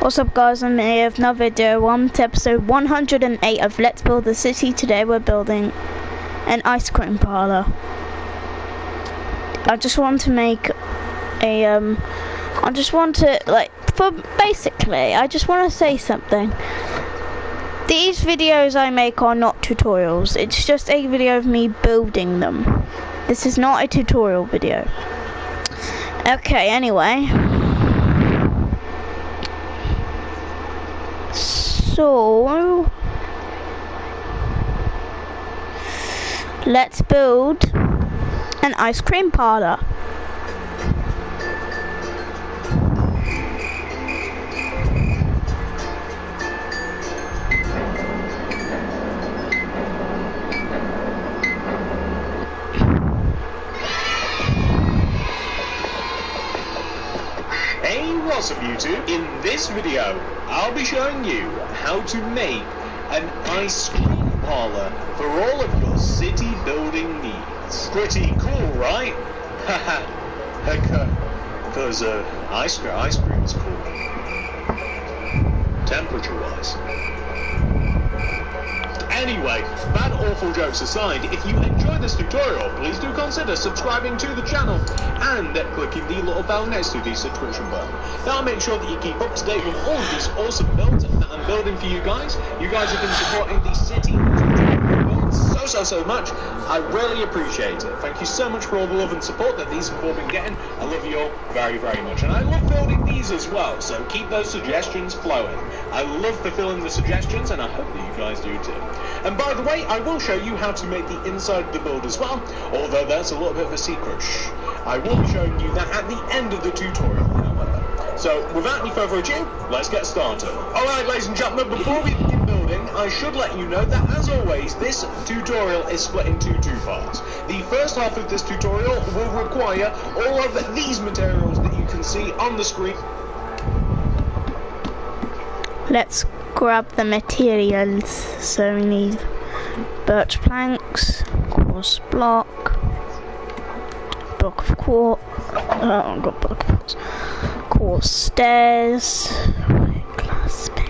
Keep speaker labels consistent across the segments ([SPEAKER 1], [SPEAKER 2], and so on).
[SPEAKER 1] What's up guys, I'm here with another video. Welcome to episode 108 of Let's Build the City. Today we're building an ice cream parlor. I just want to make a, I just want to say something. These videos I make are not tutorials. It's just a video of me building them. This is not a tutorial video. Okay, anyway. So, let's build an ice cream parlor.
[SPEAKER 2] Hey, what's up YouTube? In this video, I'll be showing you how to make an ice cream parlor for all of your city building needs. Pretty cool, right? Haha, heck, because ice cream is cool. Temperature-wise. Anyway, bad awful jokes aside, if you enjoy this tutorial, please do consider subscribing to the channel and clicking the little bell next to the subscription button. That'll make sure that you keep up to date with all of these awesome builds that I'm building for you guys. You guys have been supporting the city builds so much. I really appreciate it. Thank you so much for all the love and support that these have all been getting. I love you all very, very much. And I love building these as well, so keep those suggestions flowing. I love fulfilling the suggestions, and I hope that you guys do too. And by the way, I will show you how to make the inside of the build as well, although that's a little bit of a secret. Shh. I will be showing you that at the end of the tutorial, however. So, without any further ado, let's get started. Alright, ladies and gentlemen, before we begin building, I should let you know that, as always, this tutorial is split into two parts. The first half of this tutorial will require all of these materials that you can see on the screen.
[SPEAKER 1] Let's grab the materials. So we need birch planks, coarse block of quartz, coarse stairs, glass block.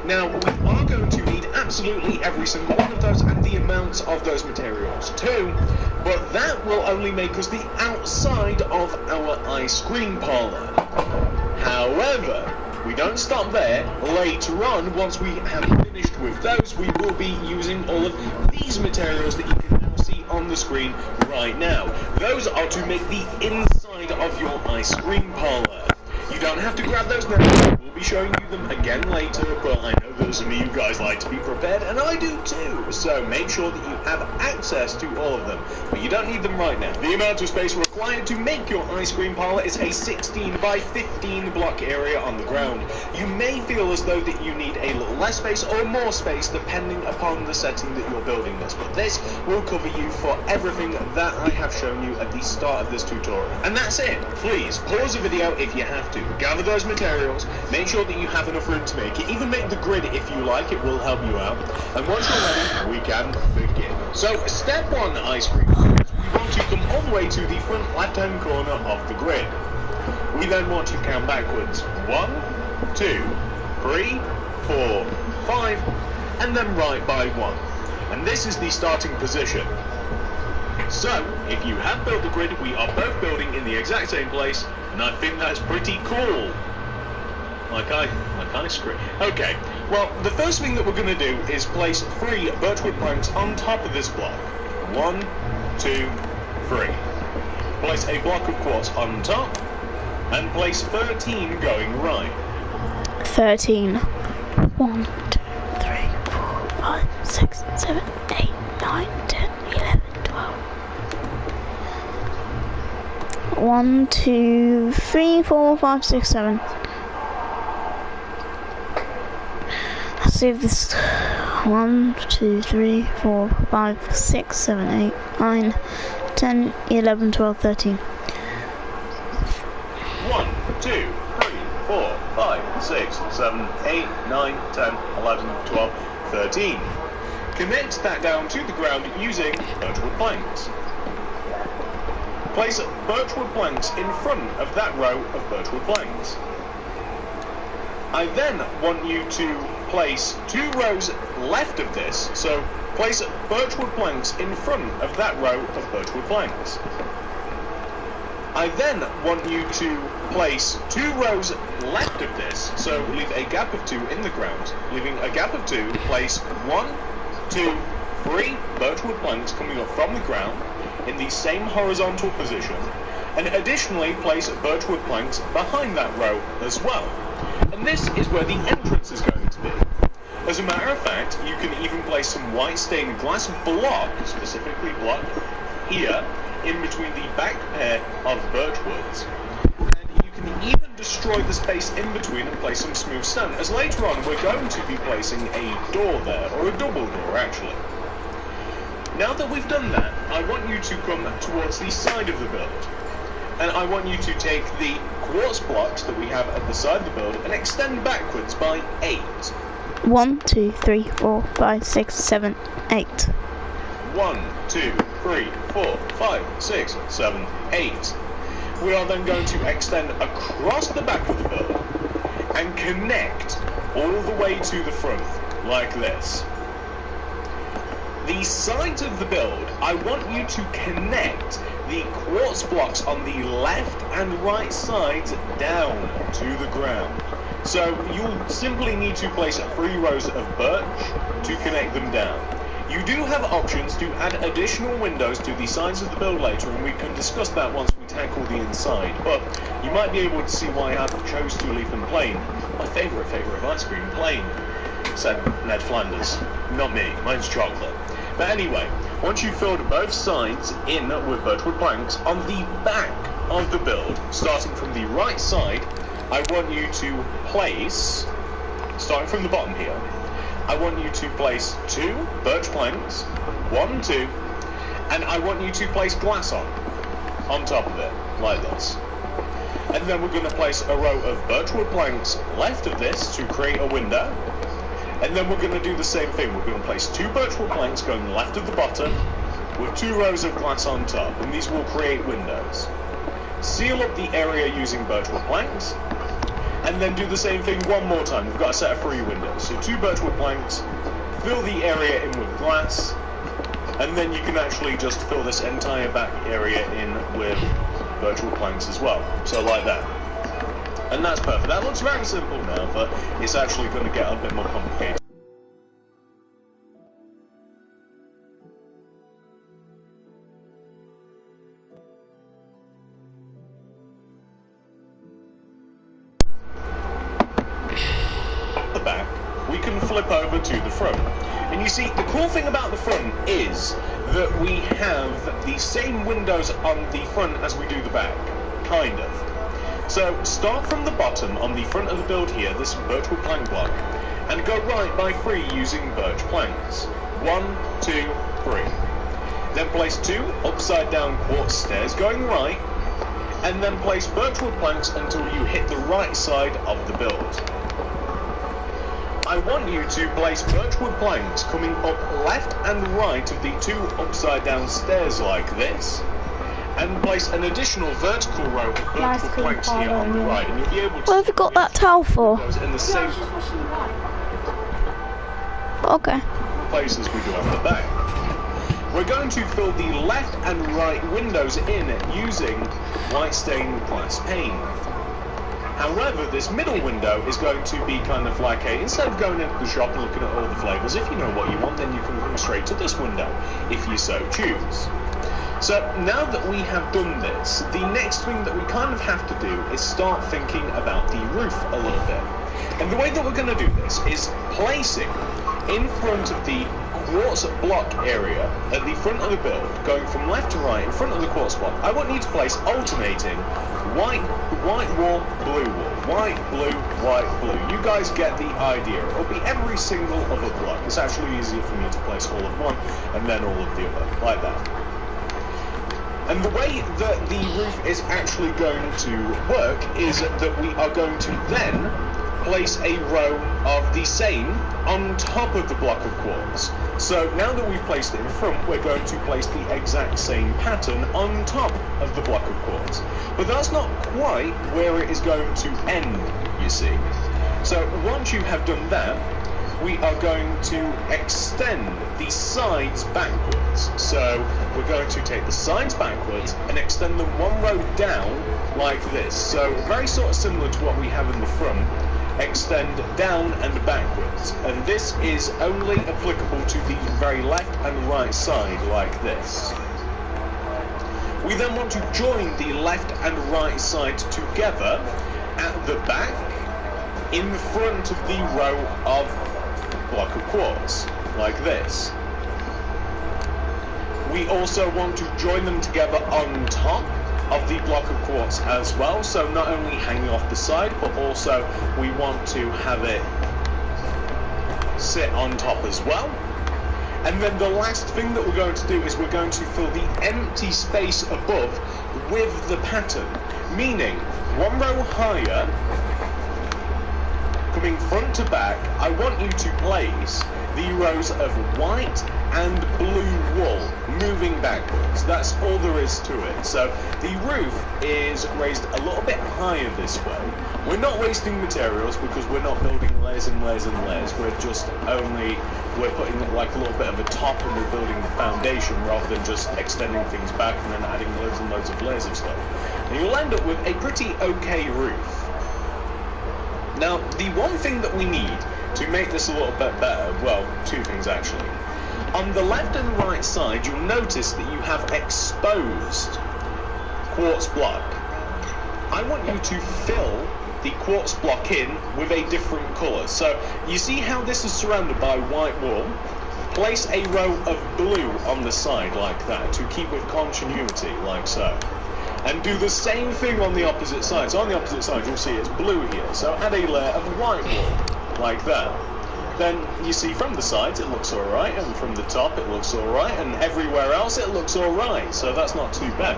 [SPEAKER 2] Now, we are going to need absolutely every single one of those and the amounts of those materials too, but that will only make us the outside of our ice cream parlor. However, we don't stop there. Later on, once we have finished with those, we will be using all of these materials that you can now see on the screen right now. Those are to make the inside of your ice cream parlor. You don't have to grab those now. We'll be showing you them again later, but I know that some of you guys like to be prepared, and I do too. So make sure that you have access to all of them, but you don't need them right now. The amount of space required to make your ice cream parlor is a 16 by 15 block area on the ground. You may feel as though that you need a little less space or more space depending upon the setting that you're building this, but this will cover you for everything that I have shown you at the start of this tutorial. And that's it. Please pause the video if you have to. Gather those materials, make sure that you have enough room to make it, even make the grid if you like, it will help you out, and once you're ready, we can begin. So, step 1, ice cream. We want to come all the way to the front left-hand corner of the grid. We then want to count backwards. 1, 2, 3, 4, 5, and then right by 1. And this is the starting position. So, if you have built the grid, we are both building in the exact same place, and I think that's pretty cool. Like ice cream. Okay, well, the first thing that we're going to do is place 3 birchwood planks on top of this block. 1, 2, 3. Place a block of quartz on top, and place 13 going right.
[SPEAKER 1] 13. 1, 2, 3, 4, 5, 6, 7, 8, 9, 10, 11, 12. 1, 2, 3, 4, 5, 6, 7. Let's see if this 1, 2, 3, 4, 5, 6, 7, 8, 9, 10, 11, 12, 13.
[SPEAKER 2] 1, 2, 3, 4, 5, 6, 7, 8, 9, 10, 11, 12, 13. Connect that down to the ground using birchwood planks. Place birchwood planks in front of that row of birchwood planks. I then want you to place 2 rows left of this, so place birchwood planks in front of that row of birchwood planks. I then want you to place 2 rows left of this, so leave a gap of 2 in the ground. Leaving a gap of 2, place 1, 2, 3 birchwood planks coming up from the ground in the same horizontal position, and additionally place birchwood planks behind that row as well. And this is where the entrance is going to be. As a matter of fact, you can even place some white stained glass block, specifically block here, in between the back pair of birchwoods. And you can even destroy the space in between and place some smooth stone, as later on we're going to be placing a door there, or a double door actually. Now that we've done that, I want you to come towards the side of the build. And I want you to take the quartz blocks that we have at the side of the build and extend backwards by 8.
[SPEAKER 1] 1, 2, 3, 4, 5, 6, 7, 8.
[SPEAKER 2] 1, 2, 3, 4, 5, 6, 7, 8. We are then going to extend across the back of the build and connect all the way to the front, like this. The sides of the build, I want you to connect the quartz blocks on the left and right sides down to the ground. So you'll simply need to place 3 rows of birch to connect them down. You do have options to add additional windows to the sides of the build later, and we can discuss that once we tackle the inside, but you might be able to see why I chose to leave them plain. My favourite of ice cream, plain, said Ned Flanders. Not me, mine's chocolate. But anyway, once you've filled both sides in with birchwood planks, on the back of the build, starting from the right side, I want you to place, starting from the bottom here, I want you to place 2 birch planks, 1, 2, and I want you to place glass on top of it, like this. And then we're going to place a row of birchwood planks left of this to create a window. And then we're going to do the same thing. We're going to place 2 birchwood planks going left of the bottom with 2 rows of glass on top, and these will create windows. Seal up the area using birchwood planks, and then do the same thing one more time. We've got a set of 3 windows. So 2 birchwood planks, fill the area in with glass, and then you can actually just fill this entire back area in with birchwood planks as well. So like that. And that's perfect. That looks very simple now, but it's actually going to get a bit more complicated. At the back, we can flip over to the front. And you see, the cool thing about the front is that we have the same windows on the front as we do the back. Kind of. So start from the bottom on the front of the build here, this birchwood plank block, and go right by 3 using birch planks. 1, 2, 3. Then place 2 upside down quartz stairs going right, and then place birchwood planks until you hit the right side of the build. I want you to place birchwood planks coming up left and right of the 2 upside down stairs like this, and place an additional vertical row of birchwood planks here on the right, and you'll be able to...
[SPEAKER 1] What have you got that towel for?
[SPEAKER 2] ...in the same
[SPEAKER 1] places
[SPEAKER 2] we do on the back. We're going to fill the left and right windows in using white stained glass pane. However, this middle window is going to be kind of like a, instead of going into the shop and looking at all the flavours, if you know what you want, then you can come straight to this window, if you so choose. So now that we have done this, the next thing that we kind of have to do is start thinking about the roof a little bit. And the way that we're going to do this is placing in front of the quartz block area at the front of the build, going from left to right in front of the quartz block, I want you to place alternating white wall, blue wall, white, blue, white, blue. You guys get the idea. It'll be every single other block. It's actually easier for me to place all of one and then all of the other, like that. And the way that the roof is actually going to work is that we are going to then place a row of the same on top of the block of quartz. So now that we've placed it in front, we're going to place the exact same pattern on top of the block of quartz. But that's not quite where it is going to end, you see. So once you have done that, we are going to extend the sides backwards. So we're going to take the sides backwards and extend them one row down like this. So very sort of similar to what we have in the front. Extend down and backwards, and this is only applicable to the very left and right side like this. We then want to join the left and right side together at the back in front of the row of block of quartz like this. We also want to join them together on top of the block of quartz as well, so not only hanging off the side, but also we want to have it sit on top as well. And then the last thing that we're going to do is we're going to fill the empty space above with the pattern, meaning one row higher, coming front to back, I want you to place the rows of white and blue wool moving backwards. That's all there is to it. So the roof is raised a little bit higher this way. We're not wasting materials because we're not building layers and layers and layers. We're putting like a little bit of a top and we're building the foundation rather than just extending things back and then adding loads and loads of layers of stuff. And you'll end up with a pretty okay roof. Now, the one thing that we need to make this a little bit better, well, two things actually. On the left and right side, you'll notice that you have exposed quartz block. I want you to fill the quartz block in with a different colour. So, you see how this is surrounded by white wool? Place a row of blue on the side like that to keep with continuity, like so. And do the same thing on the opposite side. So on the opposite side you'll see it's blue here. So add a layer of white wool, like that. Then you see from the sides it looks alright, and from the top it looks alright, and everywhere else it looks alright. So that's not too bad.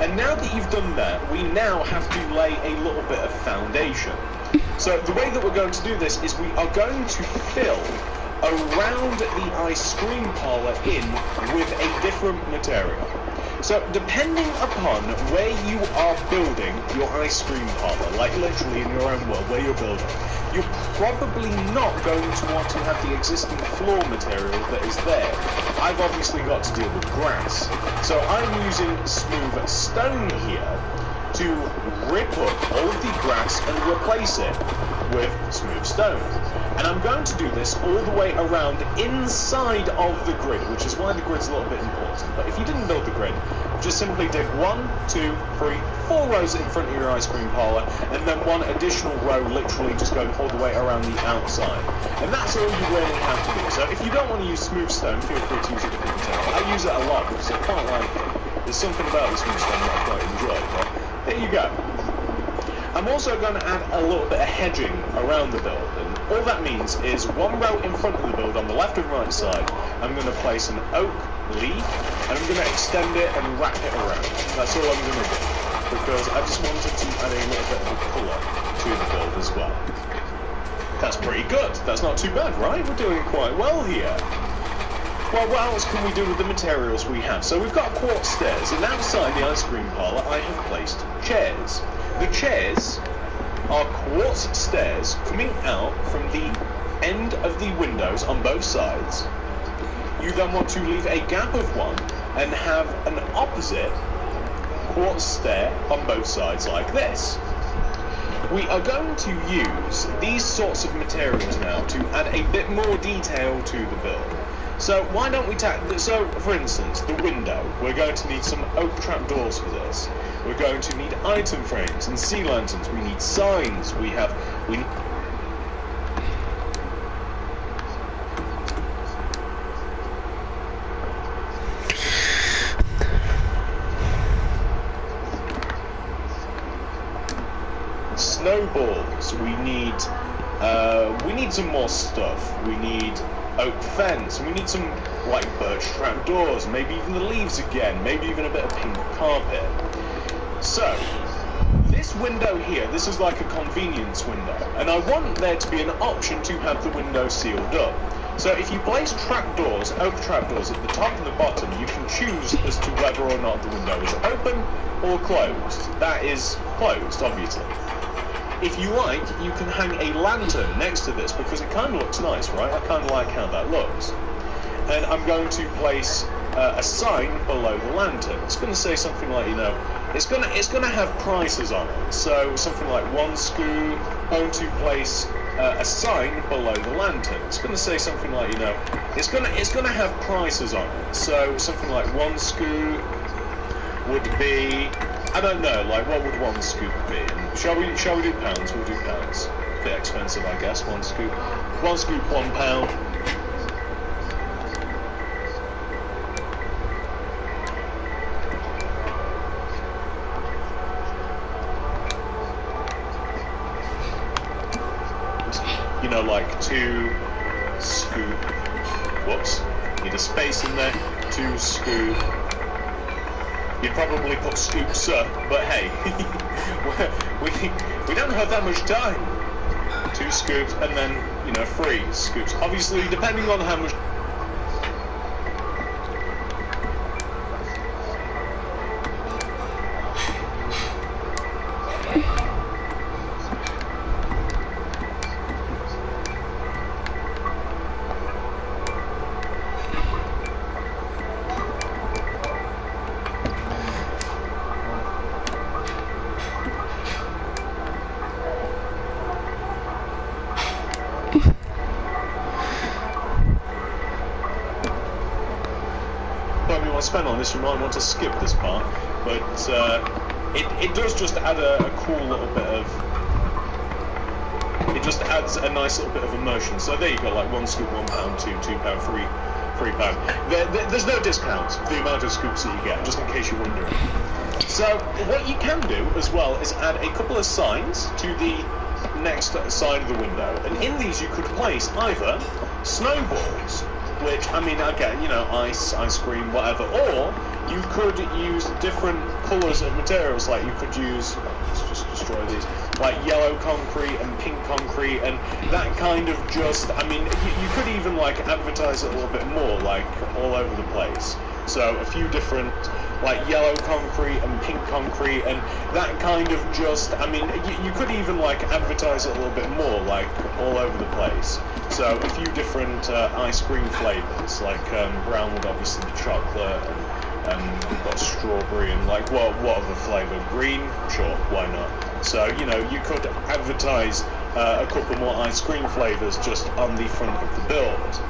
[SPEAKER 2] And now that you've done that, we now have to lay a little bit of foundation. So the way that we're going to do this is we are going to fill around the ice cream parlour in with a different material. So, depending upon where you are building your ice cream parlour, like literally in your own world, where you're building, you're probably not going to want to have the existing floor material that is there. I've obviously got to deal with grass. So I'm using smooth stone here to rip up all of the grass and replace it with smooth stone. And I'm going to do this all the way around inside of the grid, which is why the grid's a little bit important. But if you didn't build the grid, just simply dig 1, 2, 3, 4 rows in front of your ice cream parlour, and then one additional row literally just going all the way around the outside. And that's all you really have to do. So if you don't want to use smooth stone, feel free to use a different material. I use it a lot because I quite like it. There's something about the smooth stone that I quite enjoy, but there you go. I'm also going to add a little bit of hedging around the build, and all that means is one row in front of the build on the left and right side, I'm going to place an oak leaf, and I'm going to extend it and wrap it around. That's all I'm going to do, because I just wanted to add a little bit of colour to the build as well. That's pretty good. That's not too bad, right? We're doing quite well here. Well, what else can we do with the materials we have? So we've got quartz stairs, and outside the ice cream parlour I have placed chairs. The chairs are quartz stairs coming out from the end of the windows on both sides. You then want to leave a gap of one and have an opposite quartz stair on both sides like this. We are going to use these sorts of materials now to add a bit more detail to the build. So why don't we so for instance, the window, we're going to need some oak trapdoors for this. We're going to need item frames and sea lanterns. We need signs. snowballs. We need some more stuff. We need oak fence. We need some like birch trapdoors. Maybe even the leaves again. Maybe even a bit of pink carpet. So this window here, this is like a convenience window, and I want there to be an option to have the window sealed up. So if you place trapdoors, oak trapdoors at the top and the bottom, you can choose as to whether or not the window is open or closed. That is closed, obviously. If you like, you can hang a lantern next to this because it kind of looks nice, right? I kind of like how that looks. And I'm going to place a sign below the lantern. It's going to say something like, you know, it's going to have prices on it. So something like 1 scoop. Going to place a sign below the lantern. It's going to say something like, you know, it's going to have prices on it. So something like 1 scoop would be, I don't know, like what would 1 scoop be? Shall we do pounds? We'll do pounds. A bit expensive, I guess. 1 scoop. 1 scoop, £1. You know, like 2 scoop. Whoops. Need a space in there. 2 scoop. You'd probably put scoops, sir, but hey, we don't have that much time. 2 scoops, and then, you know, 3 scoops. Obviously, depending on how much. Spend on this, you might want to skip this part, but it does just add a cool little bit of, it just adds a nice little bit of emotion. So there you go, like 1 scoop, £1, £2, £3. There's no discount for the amount of scoops that you get, just in case you're wondering. So what you can do as well is add a couple of signs to the next side of the window, and in these you could place either snowballs, which, I mean, again, you know, ice cream, whatever, or you could use different colours of materials, like you could use, let's just destroy these, like yellow concrete and pink concrete, and that kind of just, I mean, you could even, like, advertise it a little bit more, like, all over the place. So, a few different, like, yellow concrete and pink concrete, and that kind of just, I mean, you could even, like, advertise it a little bit more, like, all over the place. So, a few different ice cream flavours, like, brown would obviously be chocolate, and we've got strawberry, and, like, what other flavour? Green? Sure, why not? So, you know, you could advertise a couple more ice cream flavours just on the front of the build.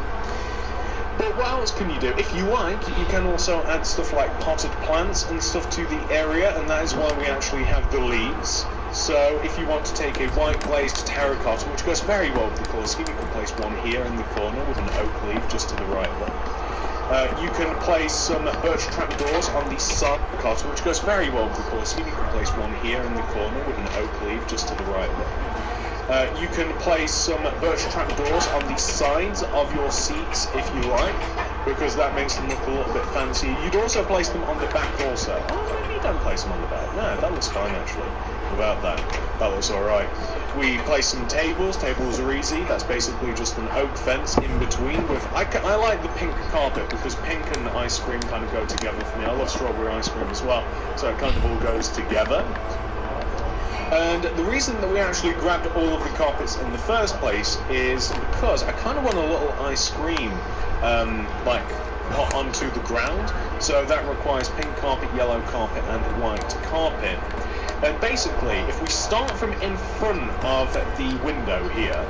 [SPEAKER 2] But what else can you do? If you like, you can also add stuff like potted plants and stuff to the area, and that is why we actually have the leaves. So if you want to take a white glazed terracotta, which goes very well with the colour scheme, you can place one here in the corner with an oak leaf just to the right there. You can place some birch trapdoors on the side of the terracotta, which goes very well with the colour scheme. You can place one here in the corner with an oak leaf just to the right there. You can place some birch trapdoors on the sides of your seats if you like, because that makes them look a little bit fancier. You'd also place them on the back also. Oh, maybe you don't place them on the back. No, that looks fine actually. Without that, that looks alright. We place some tables. Tables are easy. That's basically just an oak fence in between with... I like the pink carpet because pink and ice cream kind of go together for me. I love strawberry ice cream as well, so it kind of all goes together. And the reason that we actually grabbed all of the carpets in the first place is because I kind of want a little ice cream, like, put onto the ground. So that requires pink carpet, yellow carpet, and white carpet. And basically, if we start from in front of the window here,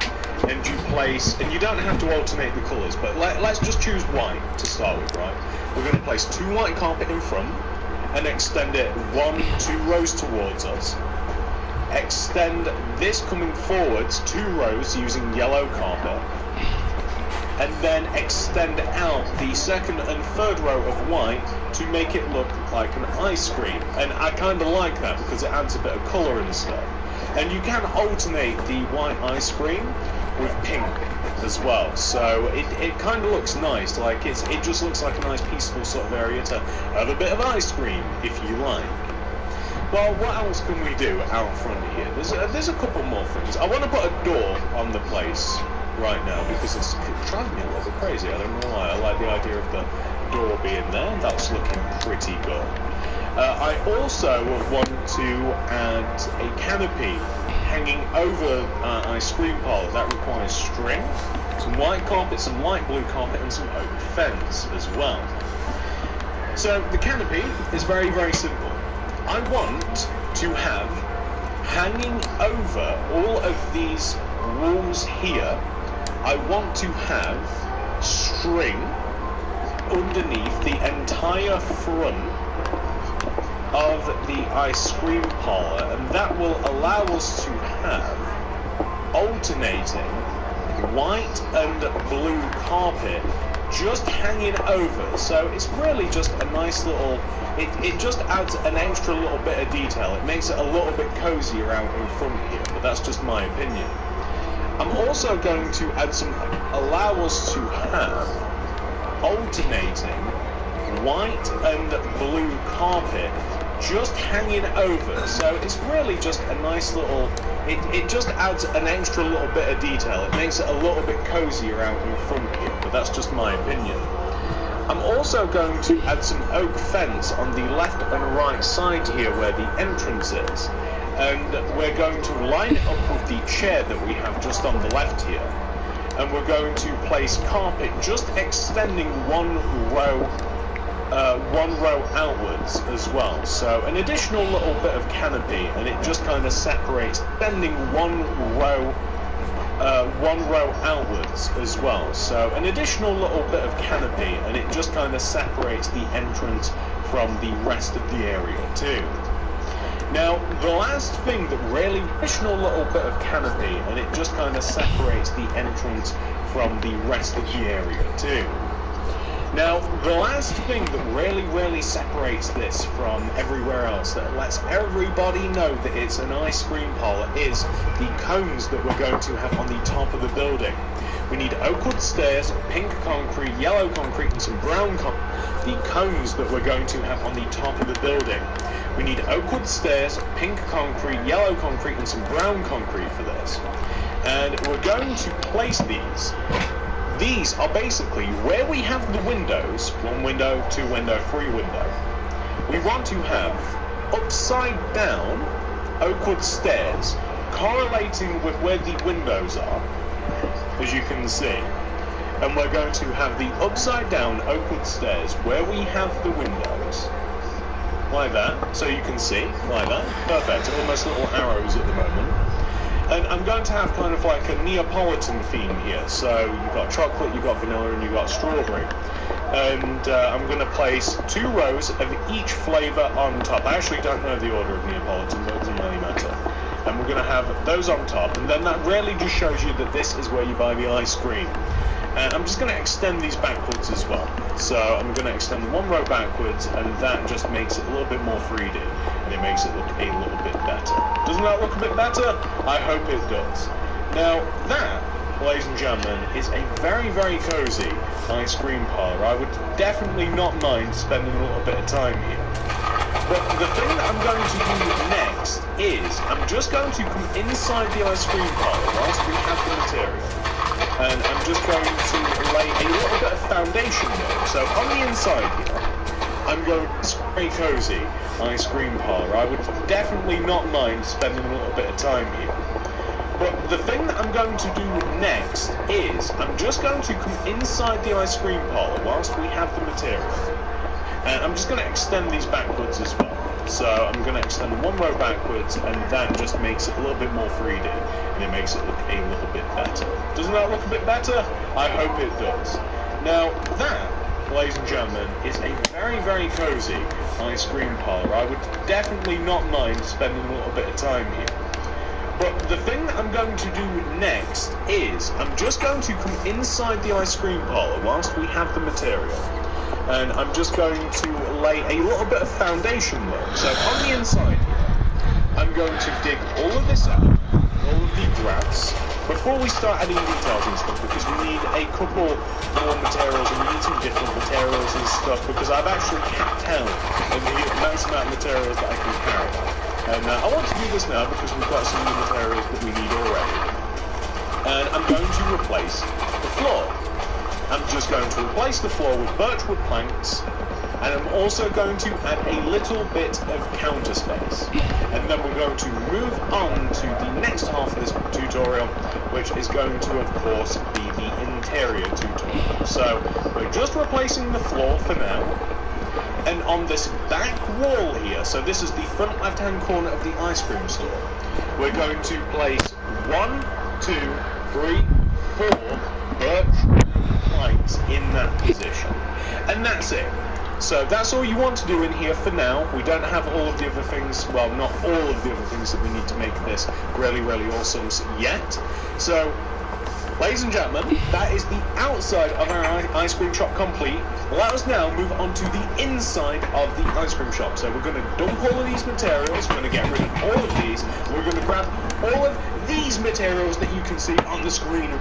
[SPEAKER 2] and you place, and you don't have to alternate the colours, but let's just choose white to start with, right? We're going to place 2 white carpet in front, and extend it 2 rows towards us. Extend this coming forwards 2 rows using yellow carpet, and then extend out the second and third row of white to make it look like an ice cream. And I kind of like that because it adds a bit of colour and stuff. And you can alternate the white ice cream with pink as well, so it kind of looks nice. Like it just looks like a nice peaceful sort of area to have a bit of ice cream if you like. Well, what else can we do out front here? There's a couple more things. I want to put a door on the place right now because it's driving me a little bit crazy. I don't know why. I like the idea of the door being there. That's looking pretty good. I also want to add a canopy hanging over ice cream parlor. That requires string, some white carpet, some light blue carpet, and some oak fence as well. So the canopy is very, very simple. I want to have hanging over all of these walls here, I want to have string underneath the entire front of the ice cream parlor, and that will allow us to have alternating white and blue carpet just hanging over. So it's really just a nice little, it just adds an extra little bit of detail. It makes it a little bit cozy around in front here, but that's just my opinion. I'm also going to add some, allow us to have alternating white and blue carpet just hanging over. So it's really just a nice little, it just adds an extra little bit of detail. It makes it a little bit cozy around in front here, but that's just my opinion. I'm also going to add some oak fence on the left and right side here where the entrance is. And we're going to line it up with the chair that we have just on the left here. And we're going to place carpet just extending one row outwards as well. So an additional little bit of canopy, and it just kind of separates, bending one row outwards as well. So an additional little bit of canopy, and it just kind of separates the entrance from the rest of the area too. Now, the last thing that really, additional little bit of canopy, and it just kind of separates the entrance from the rest of the area too. Now, the last thing that really separates this from everywhere else, that lets everybody know that it's an ice cream parlor, is the cones that we're going to have on the top of the building. We need oak wood stairs, pink concrete, yellow concrete, and some brown concrete. The cones that we're going to have on the top of the building. We need oak wood stairs, pink concrete, yellow concrete, and some brown concrete for this. And we're going to place these. These are basically where we have the windows, 1 window, 2 window, 3 window. We want to have upside down oak wood stairs correlating with where the windows are, as you can see. And we're going to have the upside down oak wood stairs where we have the windows. Like that, so you can see, like that. Perfect, almost little arrows at the moment. And I'm going to have kind of like a Neapolitan theme here. So you've got chocolate, you've got vanilla, and you've got strawberry. And I'm going to place 2 rows of each flavour on top. I actually don't know the order of Neapolitan, but it doesn't really matter. And we're going to have those on top. And then that really just shows you that this is where you buy the ice cream. And I'm just going to extend these backwards as well. So I'm going to extend 1 row backwards, and that just makes it a little bit more 3D, and it makes it look a little bit better. Doesn't that look a bit better? I hope it does. Now that, ladies and gentlemen, is a very cozy ice cream parlor. I would definitely not mind spending a little bit of time here. But the thing that I'm going to do next is I'm just going to come inside the ice cream parlor whilst we have the material. And I'm just going to lay a little bit of foundation there. So on the inside here, I'm going to very cozy ice cream parlor. I would definitely not mind spending a little bit of time here. But the thing that I'm going to do next is I'm just going to come inside the ice cream parlor whilst we have the material. And I'm just going to extend these backwards as well. So I'm going to extend 1 row backwards, and that just makes it a little bit more 3D, and it makes it look a little bit better. Doesn't that look a bit better? I hope it does. Now that, ladies and gentlemen, is a very cozy ice cream parlor. I would definitely not mind spending a little bit of time here. But the thing that I'm going to do next is I'm just going to come inside the ice cream parlor whilst we have the material. And I'm just going to lay a little bit of foundation there. So on the inside here, I'm going to dig all of this out, all of the grass, before we start adding details and stuff, because we need a couple more materials, and we need some different materials and stuff, because I've actually capped out the max amount of materials that I can carry. And I want to do this now because we've got some new materials that we need already. And I'm going to replace the floor. I'm just going to replace the floor with birchwood planks, and I'm also going to add a little bit of counter space. And then we're going to move on to the next half of this tutorial, which is going to, of course, be the interior tutorial. So we're just replacing the floor for now. And on this back wall here, so this is the front left-hand corner of the ice cream store, we're going to place 1, 2, 3, 4 birch planks in that position. And that's it. So that's all you want to do in here for now. We don't have all of the other things, well, not all of the other things that we need to make this really, really awesome yet. So, ladies and gentlemen, that is the outside of our ice cream shop complete. Let us now move on to the inside of the ice cream shop. So we're going to dump all of these materials, we're going to get rid of all of these, we're going to grab all of these materials that you can see on the screen.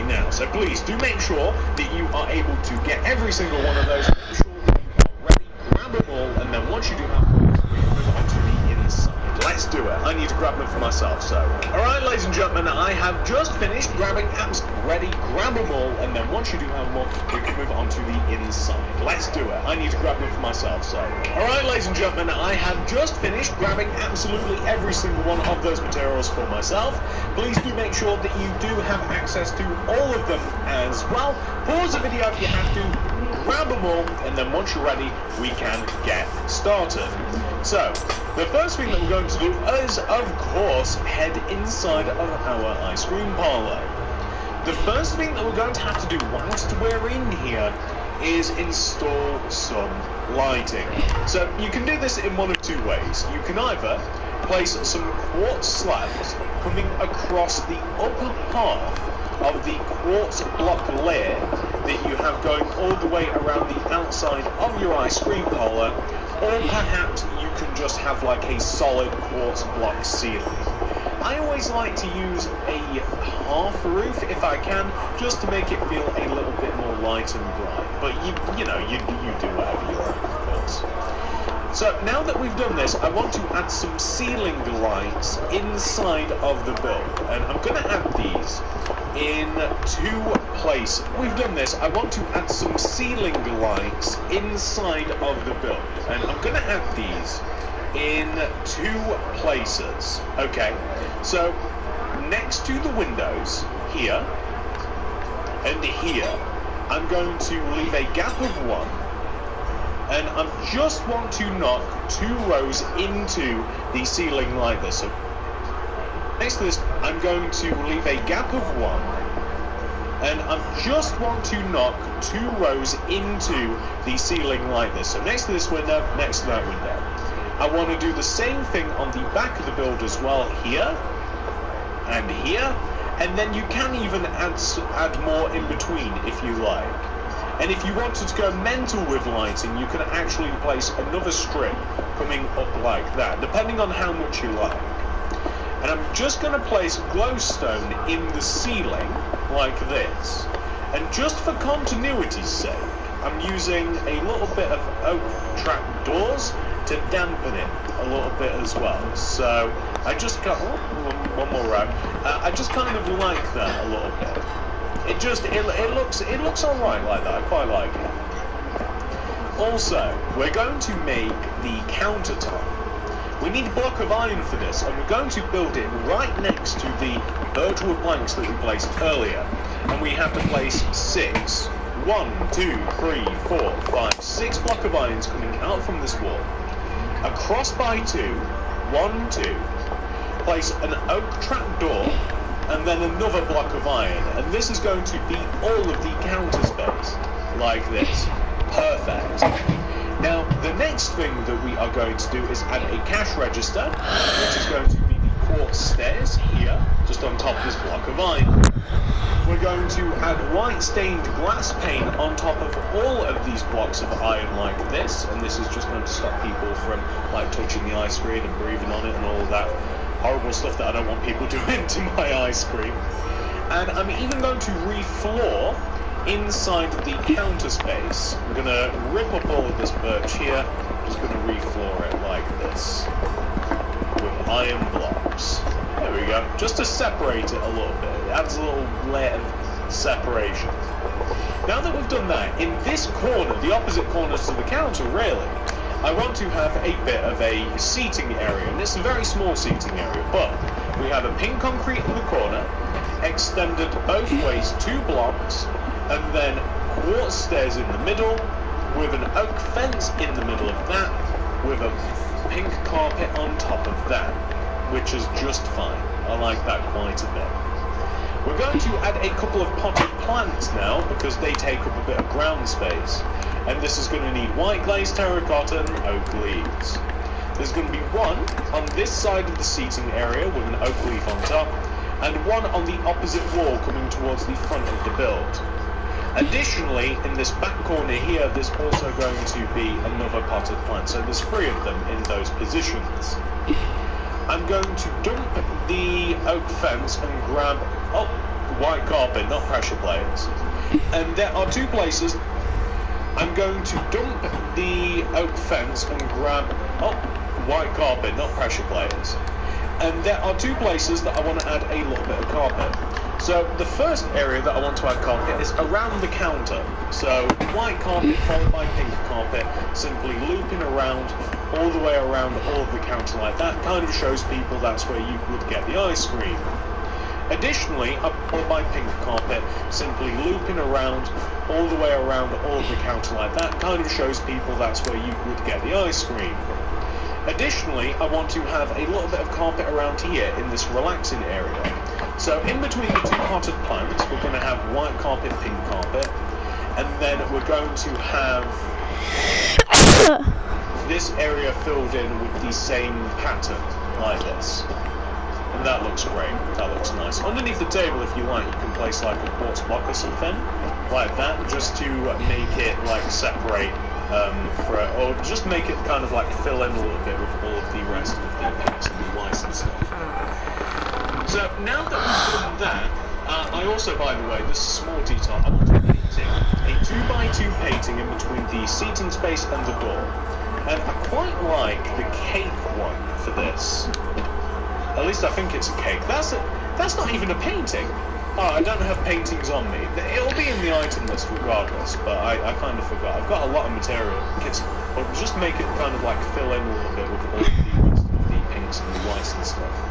[SPEAKER 2] Now. So please do make sure that you are able to get every single one of those. Make sure that you are ready, grab them all, and then once you do have them, we can move on to the inside. Let's do it. I need to grab them for myself, so. Alright, ladies and gentlemen, I have just finished grabbing apps. Ready, grab them all, and then once you do have them all, we can move on to the inside. Let's do it. I need to grab them for myself, so. Alright, ladies and gentlemen, I have just finished grabbing absolutely every single one of those materials for myself. Please do make sure that you do have access to all of them as well. Pause the video if you have to, grab them all, and then once you're ready, we can get started. So, the first thing that we're going to do is, of course, head inside of our ice cream parlor. The first thing that we're going to have to do whilst we're in here is install some lighting. So you can do this in one of two ways. You can either place some quartz slabs coming across the upper half of the quartz block layer that you have going all the way around the outside of your ice cream parlor, or perhaps you can just have like a solid quartz block ceiling. I always like to use a half roof if I can, just to make it feel a little bit more light and bright. But you know, you do whatever you like, of course. So now that we've done this, I want to add some ceiling lights inside of the build, and I'm going to add these in two places. We've done this. I want to add some ceiling lights inside of the build, and I'm going to add these in two places. Okay, so next to the windows here and here, I'm going to leave a gap of one, and I just want to knock two rows into the ceiling like this. So next to this, I'm going to leave a gap of one, and I just want to knock two rows into the ceiling like this. So next to this window, next to that window. I want to do the same thing on the back of the build as well, here and here, and then you can even add more in between if you like. And if you wanted to go mental with lighting, you can actually place another strip coming up like that, depending on how much you like. And I'm just going to place glowstone in the ceiling like this. And just for continuity's sake, I'm using a little bit of oak trap doors to dampen it a little bit as well. So I just got one more row. I just kind of like that a little bit. It looks alright like that. I quite like it. Also, we're going to make the countertop. We need a block of iron for this, and we're going to build it right next to the birchwood planks that we placed earlier. And we have to place 6 block of irons coming out from this wall. Across by 2, 1, 2. Place an oak trap door, and then another block of iron. And this is going to be all of the counter space, like this. Perfect. Now, the next thing that we are going to do is add a cash register, which is going to be the quartz stairs here, just on top of this block of iron. We're going to add white stained glass pane on top of all of these blocks of iron like this, and this is just going to stop people from like touching the ice cream and breathing on it and all of that horrible stuff that I don't want people doing to my ice cream. And I'm even going to refloor inside the counter space. I'm going to rip up all of this birch here, just going to refloor it like this with iron blocks. There we go, just to separate it a little bit. It adds a little layer of separation. Now that we've done that, in this corner, the opposite corner to the counter really, I want to have a bit of a seating area, and it's a very small seating area, but we have a pink concrete in the corner, extended both ways 2 blocks, and then quartz stairs in the middle, with an oak fence in the middle of that, with a pink carpet on top of that, which is just fine. I like that quite a bit. We're going to add a couple of potted plants now, because they take up a bit of ground space. And this is going to need white glazed terracotta and oak leaves. There's going to be one on this side of the seating area with an oak leaf on top, and one on the opposite wall coming towards the front of the build. Additionally, in this back corner here, there's also going to be another potted plant, so there's 3 of them in those positions. I'm going to dump the oak fence and grab white carpet, not pressure plates. And there are 2 places. I'm going to dump the oak fence and grab white carpet, not pressure plates. And there are 2 places that I want to add a little bit of carpet. So the first area that I want to add carpet is around the counter. So white carpet followed by pink carpet, simply looping around all the way around all of the counter like that, kind of shows people that's where you would get the ice cream. Additionally, followed by pink carpet, simply looping around all the way around all of the counter like that, kind of shows people that's where you would get the ice cream. Additionally, I want to have a little bit of carpet around here in this relaxing area. So in between the 2 potted plants, we're going to have white carpet, pink carpet, and then we're going to have this area filled in with the same pattern, like this. And that looks great, that looks nice. Underneath the table, if you like, you can place like a quartz block or something, like that, just to make it like separate, or just make it kind of like fill in a little bit with all of the rest of the pinks and the whites and stuff. So now that we've done that, I also, by the way, this is a small detail, I want a painting, a 2x2 painting in between the seating space and the door. And I quite like the cake one for this. At least I think it's a cake. That's not even a painting. Oh, I don't have paintings on me. It'll be in the item list regardless, but I kind of forgot. I've got a lot of material. But just make it kind of like fill in a little bit with all the pinks and the whites and stuff.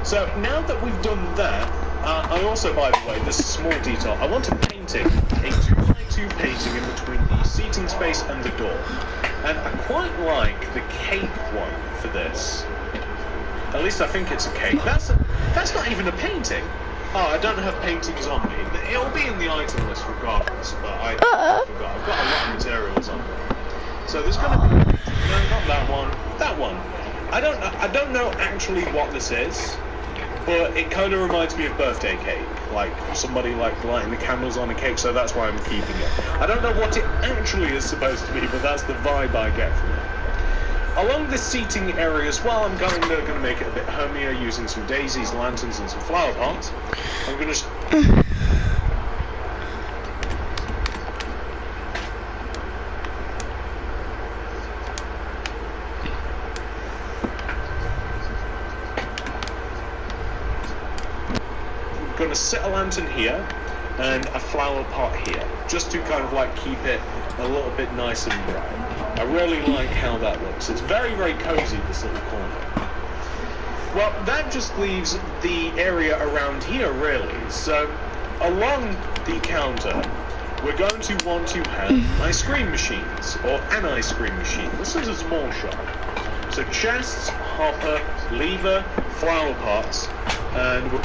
[SPEAKER 2] So now that we've done that, I also, by the way, this is a small detail, I want a painting, a 2x2 painting in between the seating space and the door. And I quite like the cake one for this. At least I think it's a cake. That's not even a painting. Oh, I don't have paintings on me. It'll be in the item list regardless, but I forgot. I've got a lot of materials on me. So there's going to be... No, not that one. That one. I don't know actually what this is, but it kind of reminds me of birthday cake. Like, somebody like lighting the candles on a cake, so that's why I'm keeping it. I don't know what it actually is supposed to be, but that's the vibe I get from it. Along this seating area as well, I'm going to make it a bit homier using some daisies, lanterns, and some flower pots. I'm going to sit a lantern here and a flower pot here, just to kind of like keep it a little bit nice and bright. I really like how that looks. It's very, very cozy, this little corner. Well, that just leaves the area around here, really. So, along the counter, we're going to want to have ice cream machines, or an ice cream machine. This is a small shop. So chests, hopper, lever, flower pots, and we're...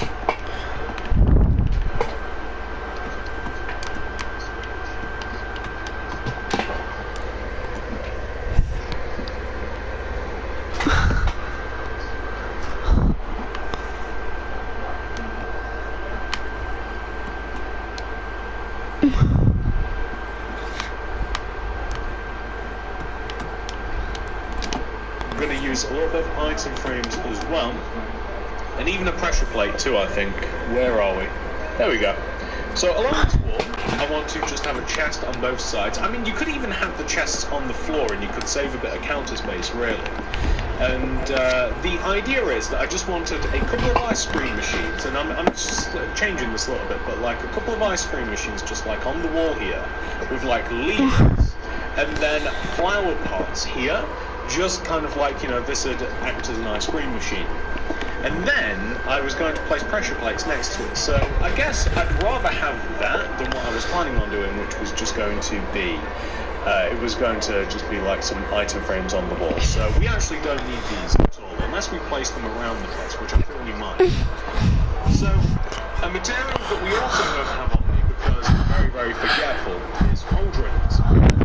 [SPEAKER 2] going to use a little bit of item frames as well, and even a pressure plate too, I think. Where are we? There we go. So along this wall, I want to just have a chest on both sides. I mean, you could even have the chests on the floor, and you could save a bit of counter space, really. And the idea is that I just wanted a couple of ice cream machines, and I'm just changing this a little bit, but like a couple of ice cream machines just like on the wall here, with like levers, and then flower pots here, just kind of like, you know, this would act as an ice cream machine. And then I was going to place pressure plates next to it. So I guess I'd rather have that than what I was planning on doing, which was just going to be, it was going to just be like some item frames on the wall. So we actually don't need these at all, unless we place them around the place, which I feel we might. So a material that we also don't have on me, because I'm very, very forgetful, is cauldrons.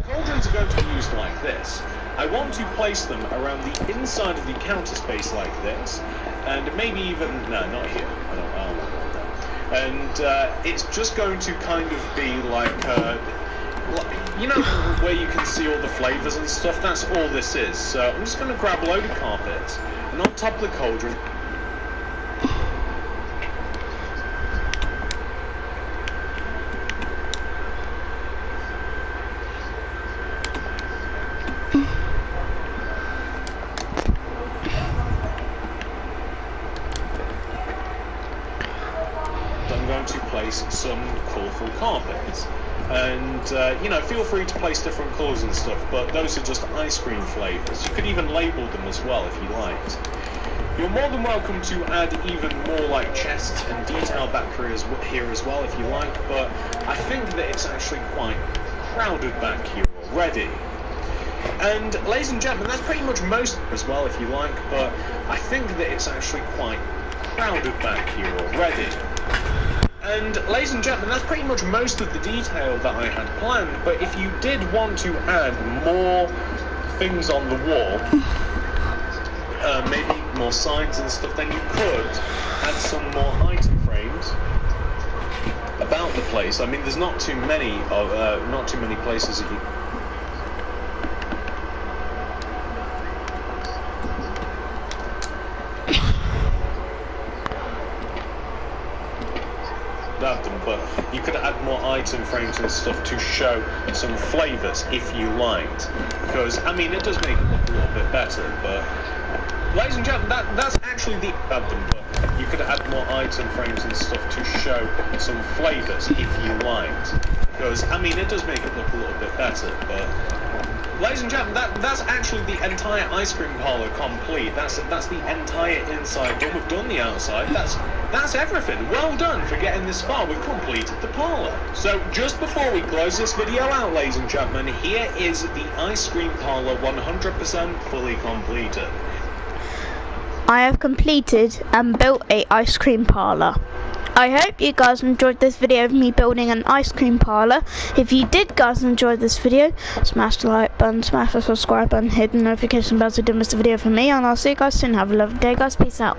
[SPEAKER 2] Cauldrons are going to be used like this. I want to place them around the inside of the counter space like this, and maybe even, no, not here, I don't want that. And it's just going to kind of be like, you know, where you can see all the flavours and stuff, that's all this is. So I'm just going to grab a load of carpet, and on top of the cauldron, to place some colourful carpets, and you know, feel free to place different colours and stuff, but those are just ice cream flavours. You could even label them as well if you liked. You're more than welcome to add even more like chests and detail back here as well if you like, but I think that it's actually quite crowded back here already. And ladies and gentlemen, that's pretty much most as well if you like, but I think that it's actually quite crowded back here already. And ladies and gentlemen, that's pretty much most of the detail that I had planned, but if you did want to add more things on the wall, maybe more signs and stuff, then you could add some more item frames about the place. I mean, there's not too many places that you... them, but you could add more item frames and stuff to show some flavours if you liked, because I mean it does make it look a little bit better. But ladies and gentlemen, that's actually the but you could add more item frames and stuff to show some flavours if you liked, because I mean it does make it look a little bit better. But ladies and gentlemen, that's actually the entire ice cream parlour complete. That's the entire inside done. We've done the outside. That's everything. Well done for getting this far. We've completed the parlour. So just before we close this video out, ladies and gentlemen, here is the ice cream parlour 100% fully completed.
[SPEAKER 1] I have completed and built a ice cream parlour. I hope you guys enjoyed this video of me building an ice cream parlour. If you did guys enjoy this video, smash the like button, smash the subscribe button, hit the notification bell so you don't miss the video from me, and I'll see you guys soon. Have a lovely day guys, peace out.